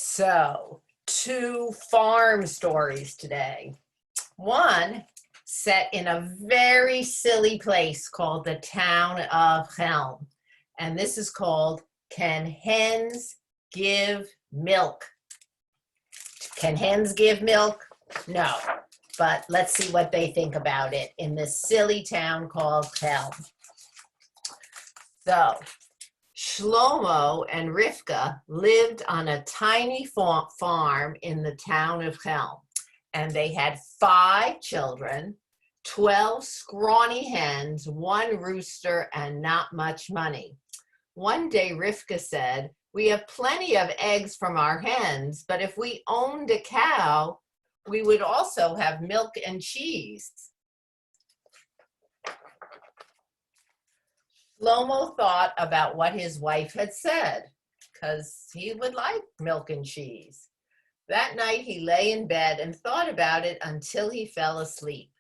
So, two farm stories today. One set in a very silly place called the town of Hens. And this is called Can Hens Give Milk? Can hens give milk? No. But let's see what they think about it in this silly town called Hens. So, Shlomo and Rivka lived on a tiny farm in the town of Hens, and they had 5 children, 12 scrawny hens, 1 rooster, and not much money. One day Rivka said, "We have plenty of eggs from our hens, but if we owned a cow, we would also have milk and cheese." Shlomo thought about what his wife had said, because he would like milk and cheese. That night he lay in bed and thought about it until he fell asleep.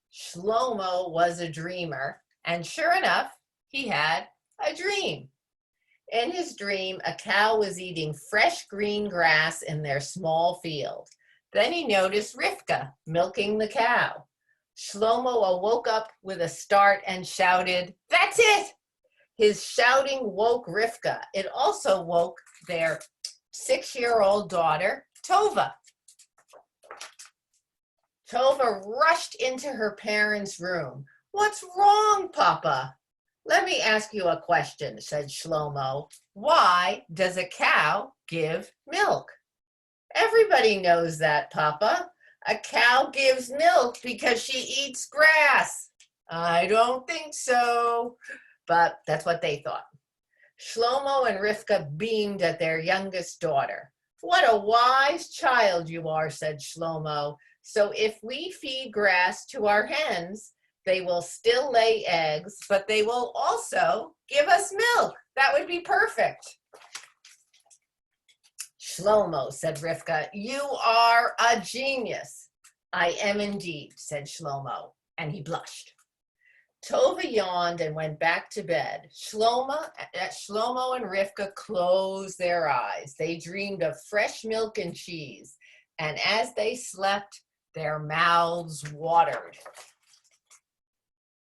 Shlomo was a dreamer, and sure enough, he had a dream. In his dream, a cow was eating fresh green grass in their small field. Then he noticed Rivka milking the cow. Shlomo awoke up with a start and shouted, "That's it!" His shouting woke Rivka. It also woke their 6-year-old daughter, Tova. Tova rushed into her parents' room. "What's wrong, Papa?" "Let me ask you a question," said Shlomo. "Why does a cow give milk?" "Everybody knows that, Papa. A cow gives milk because she eats grass." "I don't think so." But that's what they thought. Shlomo and Rivka beamed at their youngest daughter. "What a wise child you are," said Shlomo. "So if we feed grass to our hens, they will still lay eggs, but they will also give us milk. That would be perfect." "Shlomo," said Rivka, "you are a genius." "I am indeed," said Shlomo, and he blushed. Tova yawned and went back to bed. Shlomo and Rivka closed their eyes. They dreamed of fresh milk and cheese, and as they slept, their mouths watered.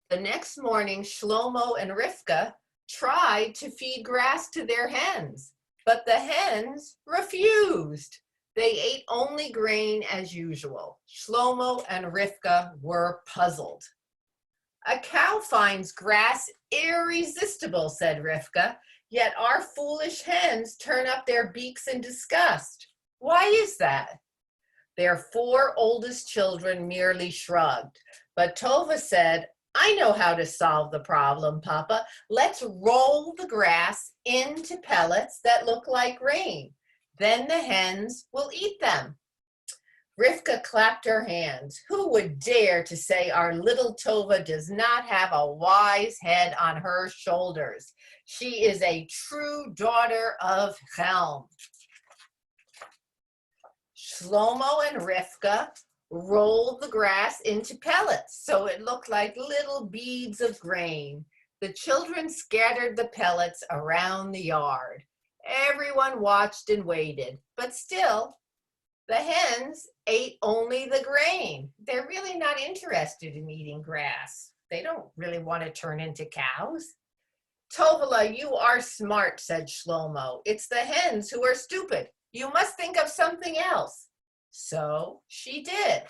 The next morning, Shlomo and Rivka tried to feed grass to their hens, but the hens refused. They ate only grain as usual. Shlomo and Rivka were puzzled. "A cow finds grass irresistible," said Rivka, "yet our foolish hens turn up their beaks in disgust. Why is that?" Their 4 oldest children merely shrugged, but Tova said, "I know how to solve the problem, Papa. Let's roll the grass into pellets that look like grain. Then the hens will eat them." Rivka clapped her hands. Who would dare to say our little Tova does not have a wise head on her shoulders? She is a true daughter of Hens. Shlomo and Rivka rolled the grass into pellets so it looked like little beads of grain. The children scattered the pellets around the yard. Everyone watched and waited, but still, the hens ate only the grain. They're really not interested in eating grass. They don't really want to turn into cows. "Tovala, you are smart," said Shlomo. "It's the hens who are stupid. You must think of something else." So she did.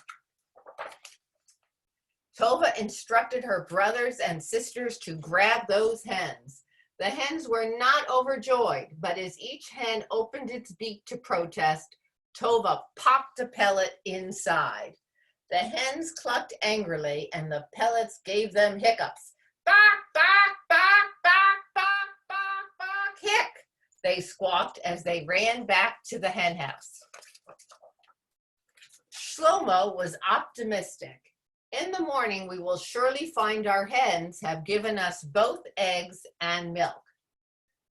Tova instructed her brothers and sisters to grab those hens. The hens were not overjoyed, but as each hen opened its beak to protest, Tova popped a pellet inside. The hens clucked angrily, and the pellets gave them hiccups. "Bok, bok, bok, bok, bok, bok, bok, hic," they squawked as they ran back to the hen house. Shlomo was optimistic. "In the morning, we will surely find our hens have given us both eggs and milk."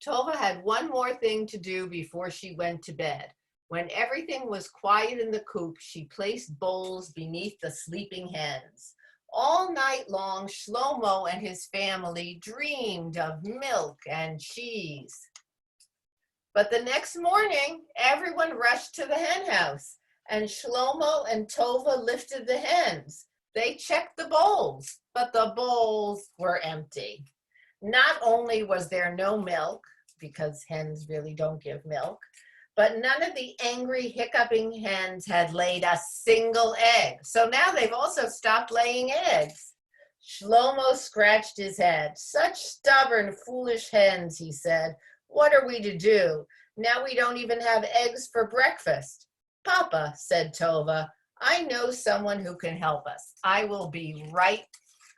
Tova had one more thing to do before she went to bed. When everything was quiet in the coop, she placed bowls beneath the sleeping hens. All night long, Shlomo and his family dreamed of milk and cheese. But the next morning, everyone rushed to the hen house, and Shlomo and Tova lifted the hens. They checked the bowls, but the bowls were empty. Not only was there no milk, because hens really don't give milk, but none of the angry, hiccuping hens had laid a single egg. So now they've also stopped laying eggs. Shlomo scratched his head. Such stubborn, foolish hens, he said. What are we to do? Now we don't even have eggs for breakfast. Papa, said Tova, I know someone who can help us. I will be right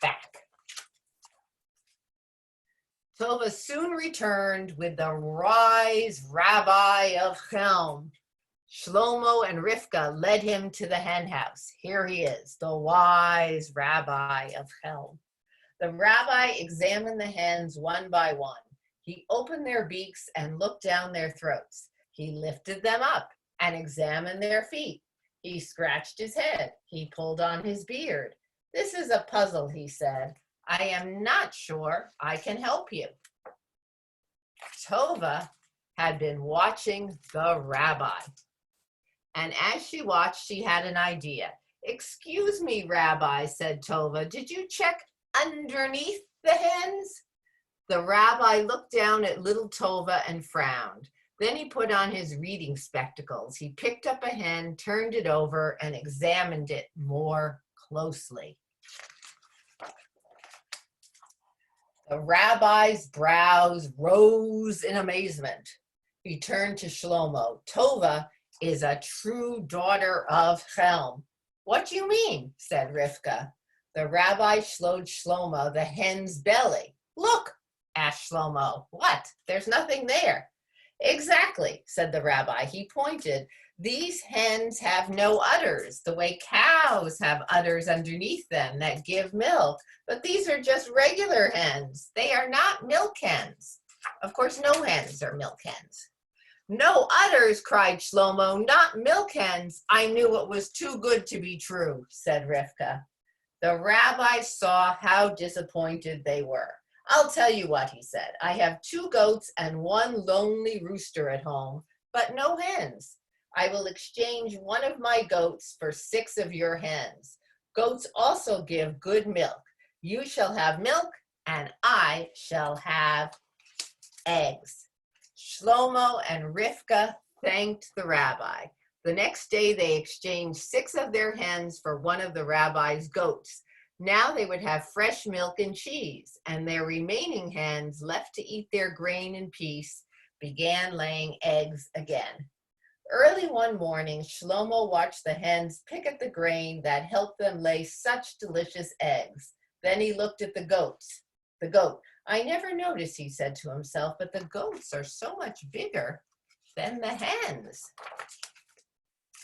back. Tova soon returned with the wise rabbi of Chelm. Shlomo and Rivka led him to the hen house. Here he is, the wise rabbi of Chelm. The rabbi examined the hens one by one. He opened their beaks and looked down their throats. He lifted them up and examined their feet. He scratched his head. He pulled on his beard. This is a puzzle, he said. I am not sure I can help you. Tova had been watching the rabbi. And as she watched, she had an idea. Excuse me, Rabbi, said Tova. Did you check underneath the hens? The rabbi looked down at little Tova and frowned. Then he put on his reading spectacles. He picked up a hen, turned it over, and examined it more closely. The rabbi's brows rose in amazement. He turned to Shlomo. Tova is a true daughter of Chelm. What do you mean? Said Rivka. The rabbi showed Shlomo the hen's belly. Look, asked Shlomo. What? There's nothing there. Exactly, said the rabbi. He pointed. These hens have no udders, the way cows have udders underneath them that give milk. But these are just regular hens. They are not milk hens. Of course, no hens are milk hens. No udders, cried Shlomo, not milk hens. I knew it was too good to be true, said Rivka. The rabbi saw how disappointed they were. I'll tell you what, he said. I have 2 goats and 1 lonely rooster at home, but no hens. I will exchange one of my goats for 6 of your hens. Goats also give good milk. You shall have milk, and I shall have eggs. Shlomo and Rivka thanked the rabbi. The next day, they exchanged 6 of their hens for 1 of the rabbi's goats. Now they would have fresh milk and cheese, and their remaining hens, left to eat their grain in peace, began laying eggs again. Early one morning, Shlomo watched the hens pick at the grain that helped them lay such delicious eggs. Then he looked at the goats. The goat. I never noticed, he said to himself, but the goats are so much bigger than the hens.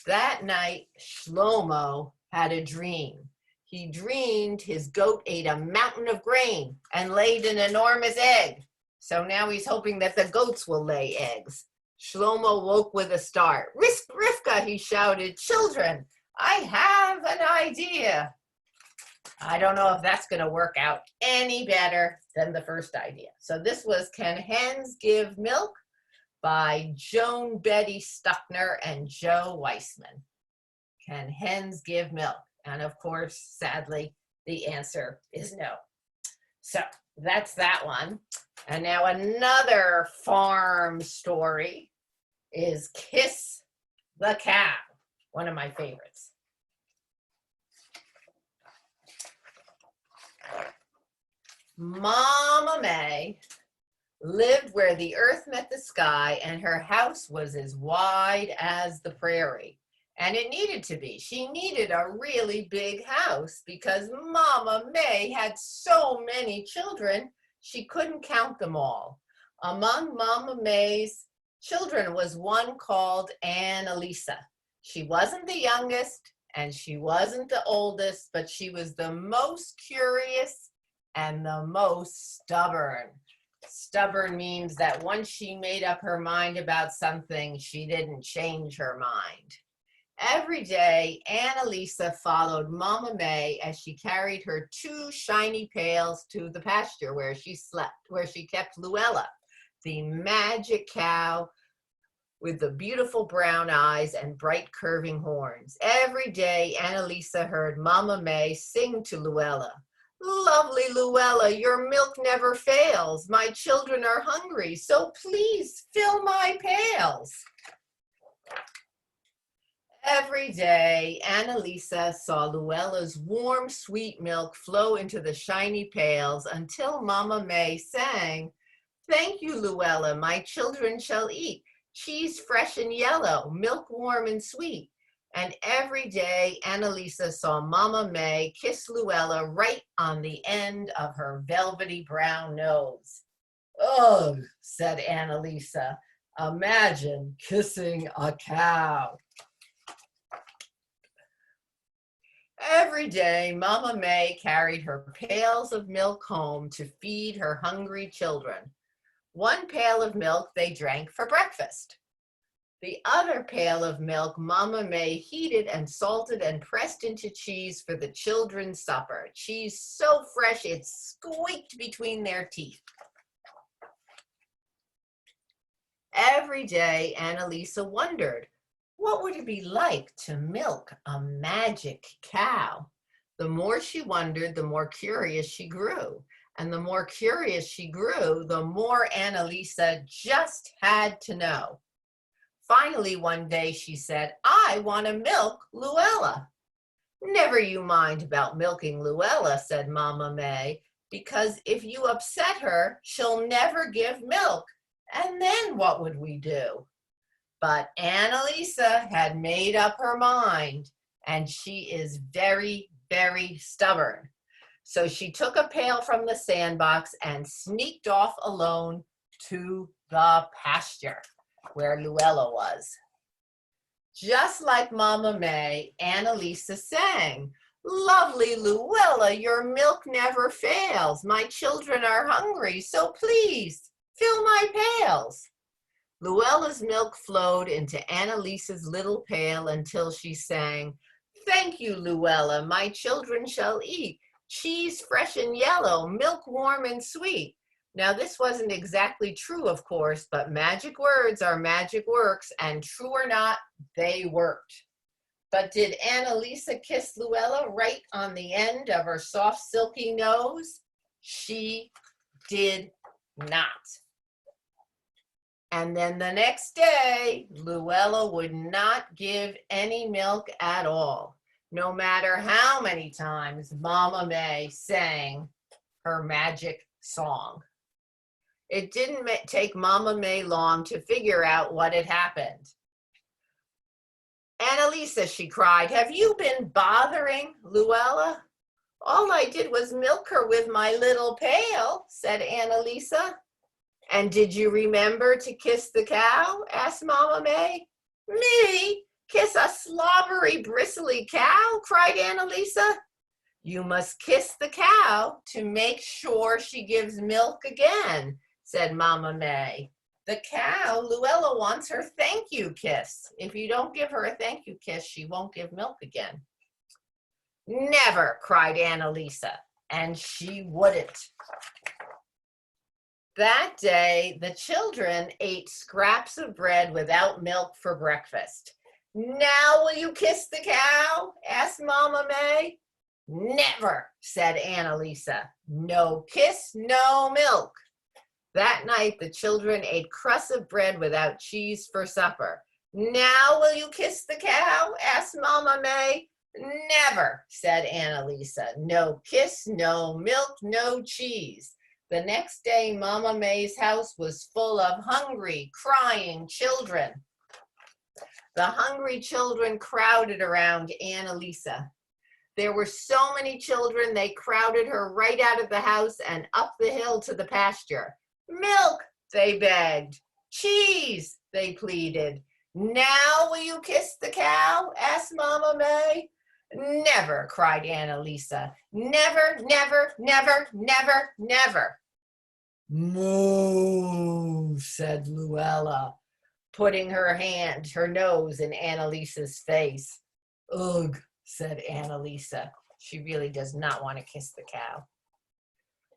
That night, Shlomo had a dream. He dreamed his goat ate a mountain of grain and laid an enormous egg. So now he's hoping that the goats will lay eggs. Shlomo woke with a start. Rivka, he shouted, children, I have an idea. I don't know if that's going to work out any better than the first idea. So this was Can Hens Give Milk? By Joan Betty Stuckner and Joe Weissman. Can hens give milk? And of course, sadly, the answer is no. So that's that one. And now another farm story is Kiss the Cow, one of my favorites. Mama May lived where the earth met the sky, and her house was as wide as the prairie. And it needed to be. She needed a really big house because Mama May had so many children, she couldn't count them all. Among Mama May's children was one called Annalisa. She wasn't the youngest and she wasn't the oldest, but she was the most curious and the most stubborn. Stubborn means that once she made up her mind about something, she didn't change her mind. Every day, Annalisa followed Mama May as she carried her 2 shiny pails to the pasture where she slept, where she kept Luella, the magic cow with the beautiful brown eyes and bright curving horns. Every day, Annalisa heard Mama May sing to Luella. Lovely Luella, your milk never fails. My children are hungry, so please fill my pails. Every day, Annalisa saw Luella's warm, sweet milk flow into the shiny pails until Mama May sang, "Thank you, Luella, my children shall eat cheese fresh and yellow, milk warm and sweet." And every day, Annalisa saw Mama May kiss Luella right on the end of her velvety brown nose. "Ugh," said Annalisa, "imagine kissing a cow." Every day, Mama May carried her pails of milk home to feed her hungry children. One pail of milk they drank for breakfast. The other pail of milk Mama May heated and salted and pressed into cheese for the children's supper. Cheese so fresh it squeaked between their teeth. Every day, Annalisa wondered, what would it be like to milk a magic cow? The more she wondered, the more curious she grew. And the more curious she grew, the more Annalisa just had to know. Finally, one day she said, "I want to milk Luella." "Never you mind about milking Luella," said Mama May, "because if you upset her, she'll never give milk. And then what would we do?" But Annalisa had made up her mind, and she is very, very stubborn. So she took a pail from the sandbox and sneaked off alone to the pasture where Luella was. Just like Mama May, Annalisa sang, "Lovely Luella, your milk never fails. My children are hungry, so please fill my pails." Luella's milk flowed into Annalisa's little pail until she sang, "Thank you, Luella, my children shall eat cheese fresh and yellow, milk warm and sweet." Now, this wasn't exactly true, of course, but magic words are magic works, and true or not, they worked. But did Annalisa kiss Luella right on the end of her soft, silky nose? She did not. And then the next day, Luella would not give any milk at all, no matter how many times Mama May sang her magic song. It didn't take Mama May long to figure out what had happened. "Annalisa," she cried, "have you been bothering Luella?" "All I did was milk her with my little pail," said Annalisa. "And did you remember to kiss the cow?" asked Mama May. "Me? Kiss a slobbery, bristly cow?" cried Annalisa. "You must kiss the cow to make sure she gives milk again," said Mama May. "The cow, Luella, wants her thank you kiss. If you don't give her a thank you kiss, she won't give milk again." "Never," cried Annalisa, and she wouldn't. That day, the children ate scraps of bread without milk for breakfast. "Now will you kiss the cow?" asked Mama May. "Never," said Annalisa. "No kiss, no milk." That night, the children ate crusts of bread without cheese for supper. "Now will you kiss the cow?" asked Mama May. "Never," said Annalisa. "No kiss, no milk, no cheese." The next day, Mama May's house was full of hungry, crying children. The hungry children crowded around Annalisa. There were so many children, they crowded her right out of the house and up the hill to the pasture. "Milk," they begged. "Cheese," they pleaded. "Now will you kiss the cow?" asked Mama May. "Never," cried Annalisa. "Never, never, never, never, never." "Moo," said Luella, putting her nose in Annalisa's face. "Ugh," said Annalisa. She really does not want to kiss the cow.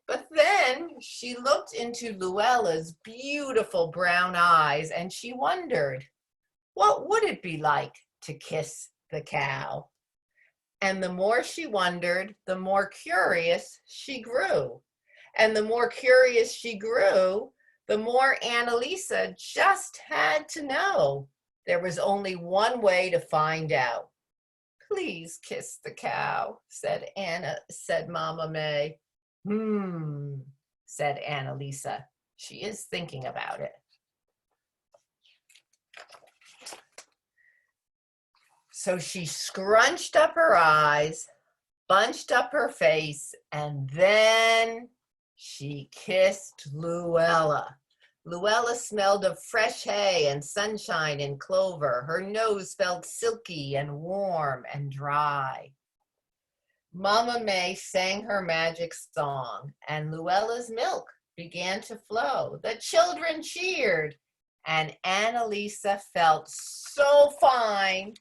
But then she looked into Luella's beautiful brown eyes and she wondered, What would it be like to kiss the cow? And the more she wondered, the more curious she grew. And the more curious she grew, the more Annalisa just had to know. There was only one way to find out. Please kiss the cow, said Mama May. Said Annalisa. She is thinking about it. So she scrunched up her eyes, bunched up her face, and then she kissed Luella. Luella smelled of fresh hay and sunshine and clover. Her nose felt silky and warm and dry. Mama May sang her magic song, and Luella's milk began to flow. The children cheered, and Annalisa felt so fine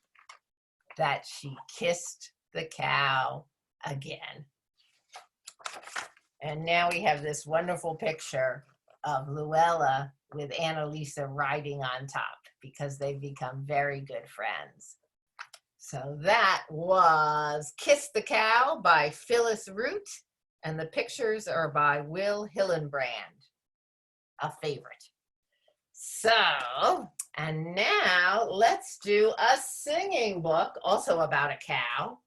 that she kissed the cow again. And now we have this wonderful picture of Luella with Annalisa riding on top because they've become very good friends. So that was Kiss the Cow by Phyllis Root, and the pictures are by Will Hillenbrand, a favorite. So, and now let's do a singing book, also about a cow.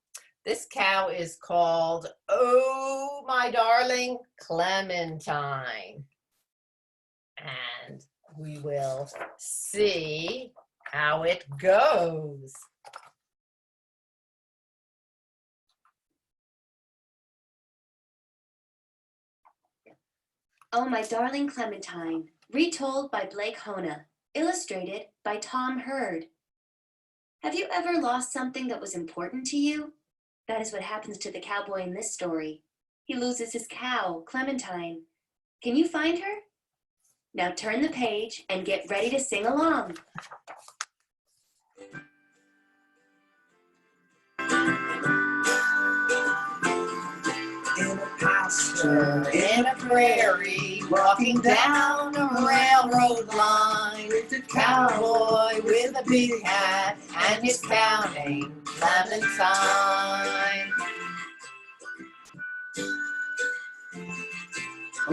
This cow is called Oh My Darling Clementine. And we will see how it goes. Oh My Darling Clementine, retold by Blake Hona, illustrated by Tom Hurd. Have you ever lost something that was important to you? That is what happens to the cowboy in this story. He loses his cow, Clementine. Can you find her? Now turn the page and get ready to sing along. In a pasture, in a prairie, walking down a railroad line, with a cowboy with a big hat, and his cow named Clementine.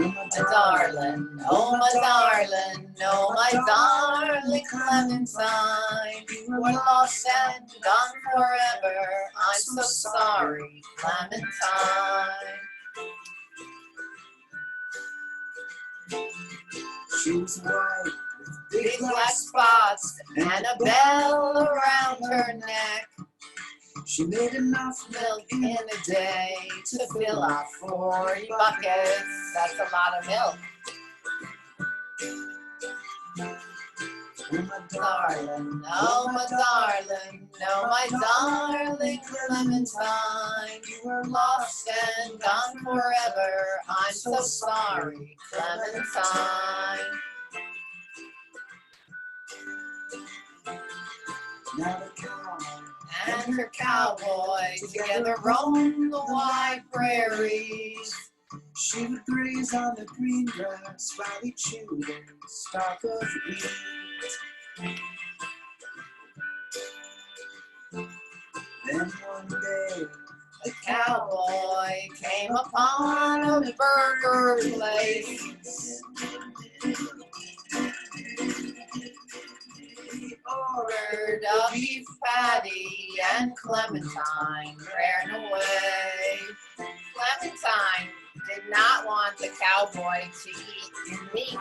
Oh my darling, oh my darling, oh my darling Clementine, you were lost and gone forever, I'm so sorry, Clementine. She was white with big black spots and a bell around her neck. She made enough milk in a day to fill our 40 buckets. That's a lot of milk. Oh my darling, oh my darling, oh my darling Clementine, you were lost and gone forever. I'm so sorry, Clementine. Now the cow and her cowboy together roamed the wide prairies. She would graze on the green grass while he chewed a stalk of wheat. Then one day, a cowboy came upon a burger place. He ordered a beef patty and Clementine ran away. Clementine did not want the cowboy to eat meat.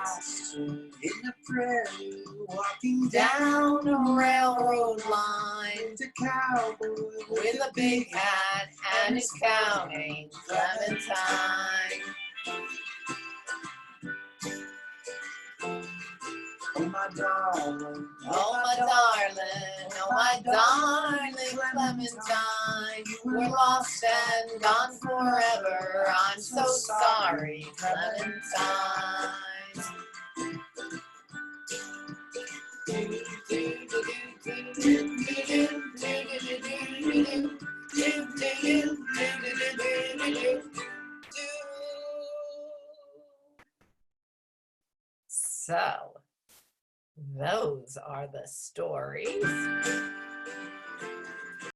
In the prairie, walking down a railroad line, the cowboy with a big hat and his cow named Clementine. Oh my darling, oh my darling, oh my darling Clementine, you were lost and gone forever. I'm so sorry, Clementine. So, those are the stories.